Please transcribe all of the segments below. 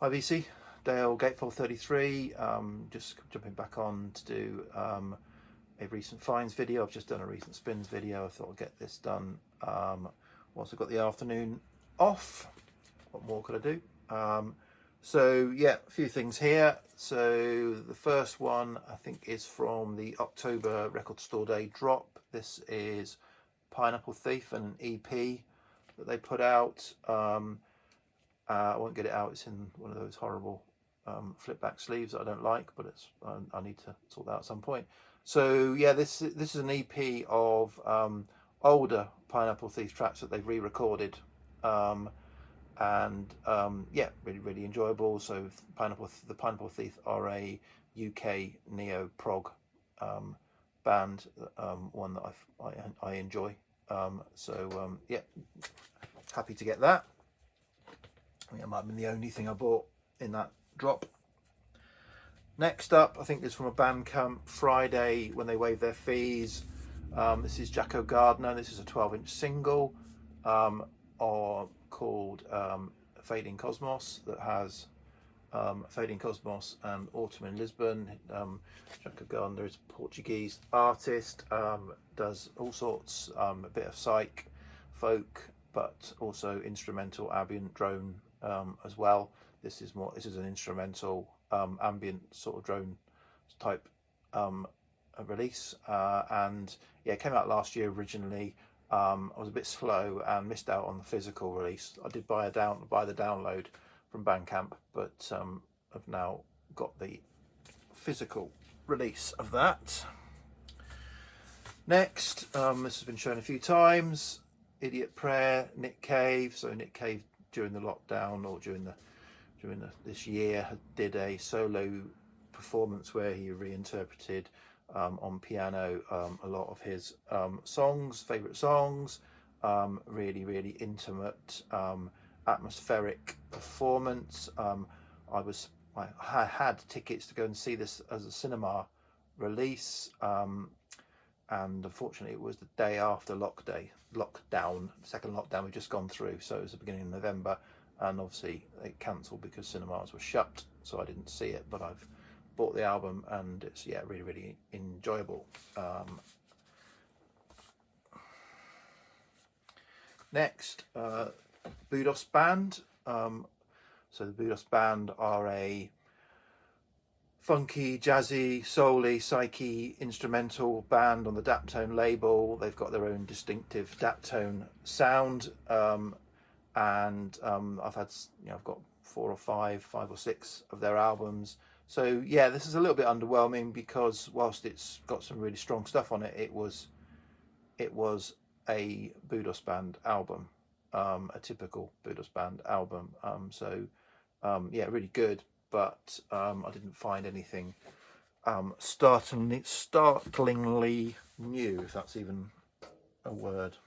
Hi VC, Dale Gatefall 33. Just jumping back on to do a recent finds video. I've just done a recent spins video. I thought I'd get this done. Once I've got the afternoon off, what more could I do? So yeah, a few things here. So the first one I think is from the October Record Store Day drop. This is Pineapple Thief and an EP that they put out. I won't get it out. It's in one of those horrible flip back sleeves that I don't like, but it's I need to sort that out at some point. So yeah, this is an EP of older Pineapple Thief tracks that they've re-recorded, and yeah, really enjoyable. So the Pineapple Thief are a UK neo prog band, one that I enjoy. Yeah, happy to get that. I think that might have been the only thing I bought in that drop. Next up, I think this is from a Bandcamp Friday when they waived their fees. This is Gardiner. This is a 12-inch single called Fading Cosmos, that has Fading Cosmos and Autumn in Lisbon. Gardiner is a Portuguese artist, does all sorts, a bit of psych, folk, but also instrumental, ambient, drone as well. This is an instrumental ambient sort of drone type release, and yeah, it came out last year originally. I was a bit slow and missed out on the physical release. I did buy the download from Bandcamp, but I've now got the physical release of that. Next, this has been shown a few times. Idiot Prayer, Nick Cave. So Nick Cave during the lockdown, or during this year, did a solo performance where he reinterpreted on piano a lot of his favourite songs. Really intimate, atmospheric performance. I had tickets to go and see this as a cinema release, and unfortunately it was the day after lockdown, second lockdown we've just gone through, so it was the beginning of November, and obviously they cancelled because cinemas were shut, so I didn't see it, but I've bought the album and it's really enjoyable. Next, Budos Band. So the Budos Band are a funky, jazzy, soul-y, psyche instrumental band on the Daptone label. They've got their own distinctive Daptone sound, and I've got five or six of their albums. So yeah, this is a little bit underwhelming because whilst it's got some really strong stuff on it, it was a Budos Band album, a typical Budos Band album. Yeah, really good, but I didn't find anything startlingly new, if that's even a word.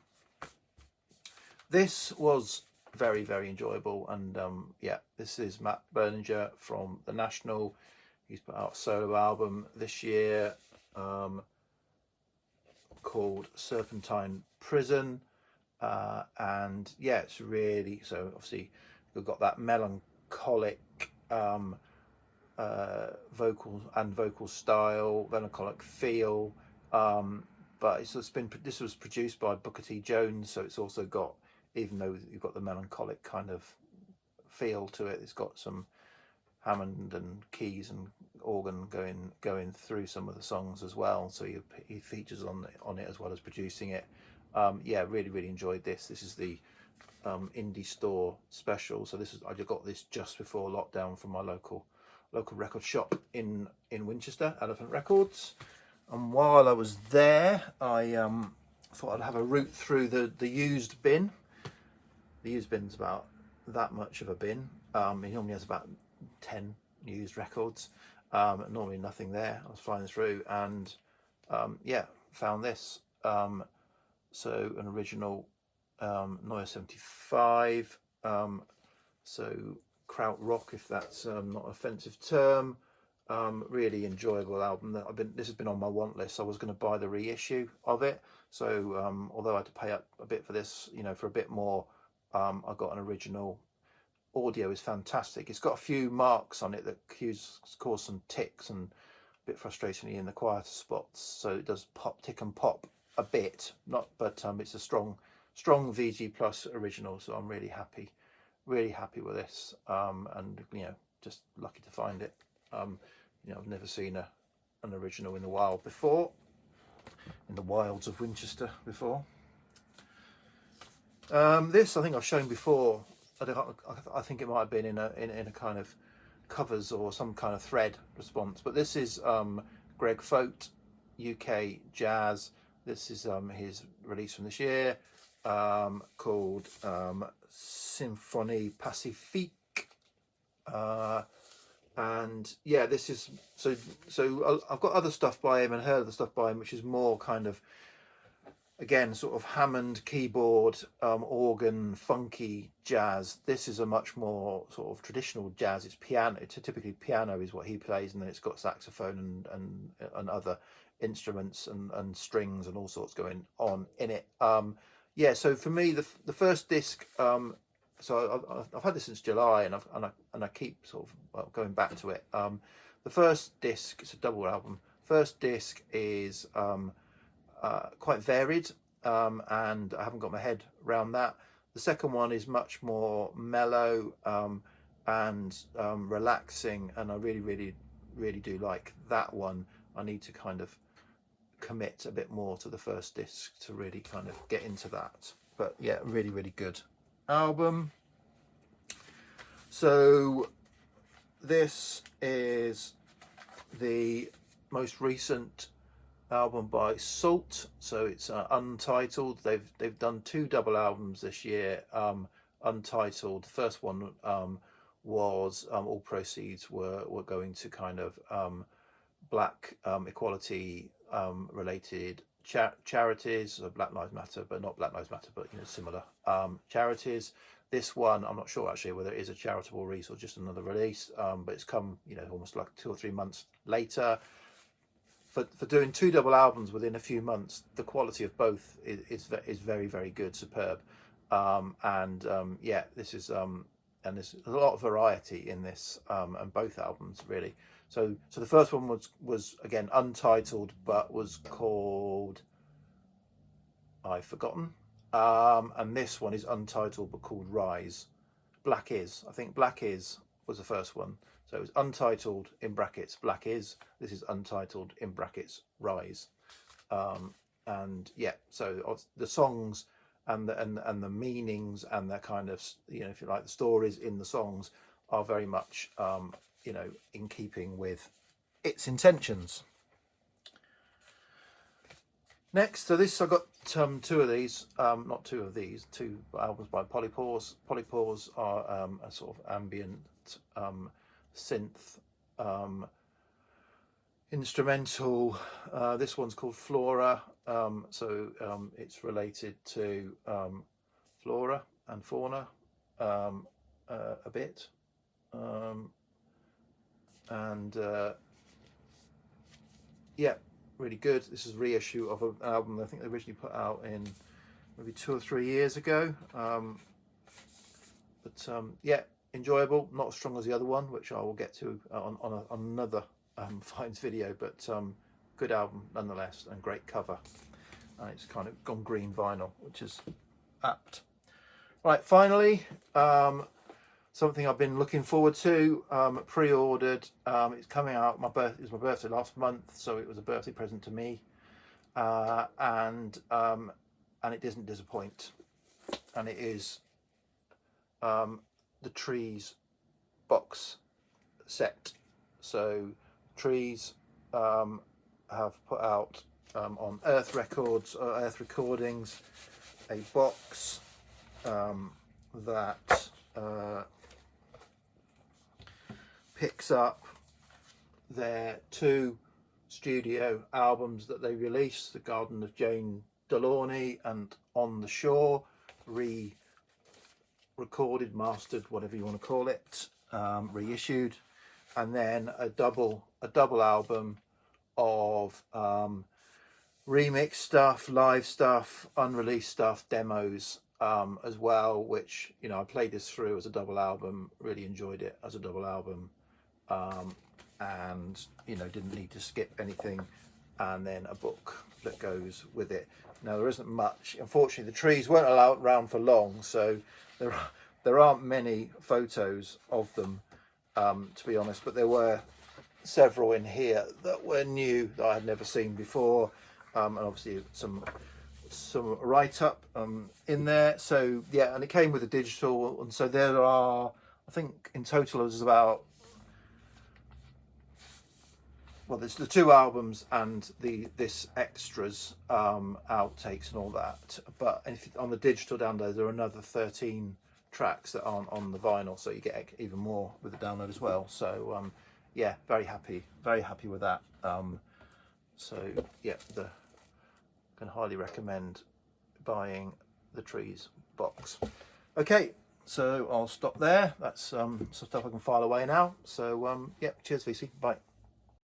This was very enjoyable, and yeah, this is Matt Berninger from The National. He's put out a solo album this year called Serpentine Prison, and yeah, it's really, so obviously we've got that melancholic vocal style, melancholic feel, but this was produced by Booker T. Jones, so it's also got, even though you've got the melancholic kind of feel to it, it's got some Hammond and keys and organ going through some of the songs as well. So he features on it as well as producing it. Yeah, really enjoyed this. This is the indie store special. So I got this just before lockdown from my local record shop in Winchester, Elephant Records. And while I was there, I thought I'd have a route through the used bin. The used bin's about that much of a bin. He normally has about 10 used records. Normally nothing there. I was flying through and yeah, found this. So an original Neue 75. So krautrock, if that's not an offensive term. Really enjoyable album. This has been on my want list. I was going to buy the reissue of it. So although I had to pay up a bit for this, for a bit more, I got an original audio is fantastic. It's got a few marks on it that cause some ticks and a bit frustratingly in the quieter spots, so it does tick and pop a bit, but it's a strong VG Plus original, so I'm really happy with this, and just lucky to find it. I've never seen an original in the wild before, in the wilds of Winchester before. This I think I've shown before. I think it might have been in a kind of covers or some kind of thread response, but this is Greg Foate, UK Jazz. This is his release from this year, called Symphonie Pacifique, and yeah, this is so I've got other stuff by him and heard other stuff by him, which is more kind of, again, sort of Hammond keyboard, organ, funky jazz. This is a much more sort of traditional jazz. It's piano. Typically piano is what he plays, and then it's got saxophone and other instruments and strings and all sorts going on in it. Yeah, so for me, the first disc. So I've had this since July, and I keep sort of going back to it. The first disc, it's a double album. First disc is quite varied, and I haven't got my head around that. The second one is much more mellow and relaxing, and I really do like that one. I need to kind of commit a bit more to the first disc to really kind of get into that, but yeah, really good album. So this is the most recent album by Salt, so it's untitled. They've done 2 double albums this year, untitled. The first one was all proceeds were going to kind of black equality related charities, so Black Lives Matter, but not Black Lives Matter, but similar charities. This one, I'm not sure actually whether it is a charitable release or just another release, but it's come almost like 2 or 3 months later. For doing 2 double albums within a few months, the quality of both is very good, superb, and yeah, this is and there's a lot of variety in this, and both albums really. So the first one was again untitled, but was called, I've forgotten, and this one is untitled but called Rise. Black Is, I think Black Is was the first one. So it was untitled in brackets Black Is. This is untitled in brackets Rise, and yeah. So the songs and the meanings and the kind of if you like the stories in the songs are very much in keeping with its intentions. Next, so this I got 2 of these, not 2 of these, 2 albums by Paws. Paws are a sort of ambient synth instrumental. This one's called Flora, so it's related to flora and fauna a bit, and yeah, really good. This is a reissue of an album I think they originally put out in maybe 2 or 3 years ago, but yeah, enjoyable. Not as strong as the other one, which I will get to on another Finds video, but good album nonetheless, and great cover, and it's kind of gone green vinyl, which is apt. Right, finally, something I've been looking forward to, pre-ordered. It's coming out. It was my birthday last month, so it was a birthday present to me, and it doesn't disappoint. And it is the Trees box set. So Trees have put out on Earth Recordings a box that picks up their 2 studio albums that they released, The Garden of Jane Delaunay and On the Shore, re-recorded, mastered, whatever you want to call it, reissued, and then a double album of remix stuff, live stuff, unreleased stuff, demos, as well, which, you know, I played this through as a double album, really enjoyed it as a double album, and, you know, didn't need to skip anything, and then a book that goes with it. Now, there isn't much, unfortunately. The trees weren't allowed around for long, so there aren't many photos of them, to be honest, but there were several in here that were new, that I had never seen before, and obviously some write-up in there. So yeah, and it came with a digital, and so there are, I think in total there's about, well, there's the 2 albums and this extras, outtakes and all that, but if on the digital download there are another 13 tracks that aren't on the vinyl, so you get even more with the download as well. So yeah, very happy with that. So yeah, can highly recommend buying the Trees box. Okay, so I'll stop there. That's some stuff I can file away now. So yeah, cheers VC, bye.